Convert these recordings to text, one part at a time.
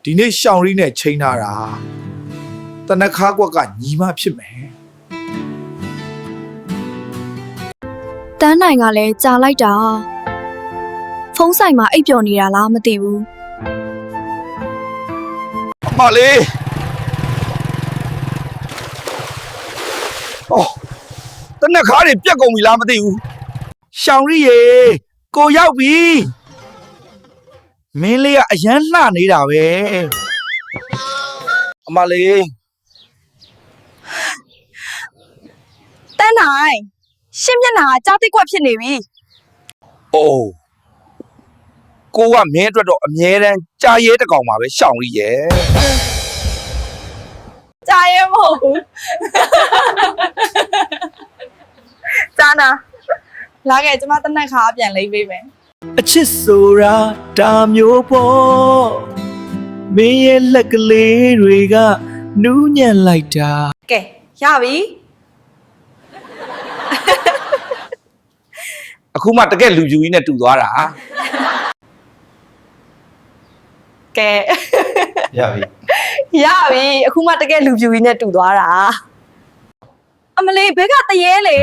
ဒီနေ့ရှောင်းရီနဲ့ချိန်ထားတာတနခါကွက်ကညီမဖြစ်မယ်တန်းနိုင်ကလည်းကြာလိုက်တာဖုန်းဆိုင်မှာအိပ်ပျော်နေတာလားမသိဘူးအမလေးတနခါတွေပြက်ကုန်ပြီလားမသိဘူးရှောင်းရီရေကိုရောက်ပြီမင်းလေးကအရန်လှနေတာပဲအမလေးတန်းနိုင်ရှင်းမျက်နှာကြားတိတ်ကွက်ဖြစ်နေပြီအိုးကိုကမင်းအတွက်တော့အမြဲတမ်းကြားရဲတကောင်ပါပဲရှောင်းရီရဲ့ကြားရဲမဟုတ်ဘူးကြားနာလာခဲ့ကျမတနက်ခါပြန်လိမ့်ပေးမယ်အချစ်ဆိုတာဒါမျိုးပေါ့မင်းရဲ့လက်ကလေးတွေကနူးညံ့လိုက်တာကဲရပြီအခုမှတကယ်လူပြူကြီးနဲ့တူသွားတာကဲရပြီရပြီအခုမှတကယ်လူပြူကြီးနဲ့တူသွားတာအမလေးဘဲကတရေလေ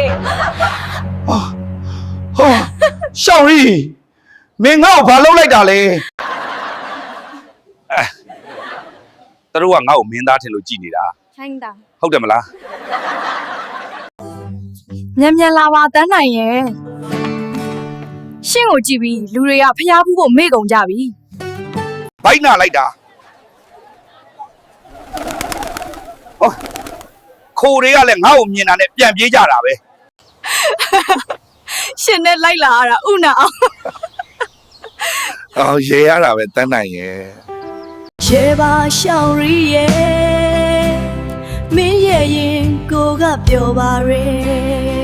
ဟောရှောင်းရီမင်းငါ့ကိုဘာလုပ်လိုက်တာလဲသူတို့ကငါ့ကိုမင်းသားထင်လို့ကြည်နေတာခိုင်းတာဟုတ်တယ်မလားမြန်လာပါတန်းနိုင်ရဲ့ရှင်းကိုကြည့်ပြီးလူတွေကဖျားဖူးဖို့မေ့ကုန်ကြပြီဘိုက်နာလိုက်တာခိုးတွေကလည်းငါ့ကိုမြင်တာနဲ့ပြန်ပြေးကြတာပဲရှင်နဲ့လိုက်လာရတာဥနာအောင်ရေရတာပဲတန်းနိုင်ရဲ့ရေပါရှောင်းရီရဲ့မင်းရဲ့ရင်ကိုကပြောပါရဲ့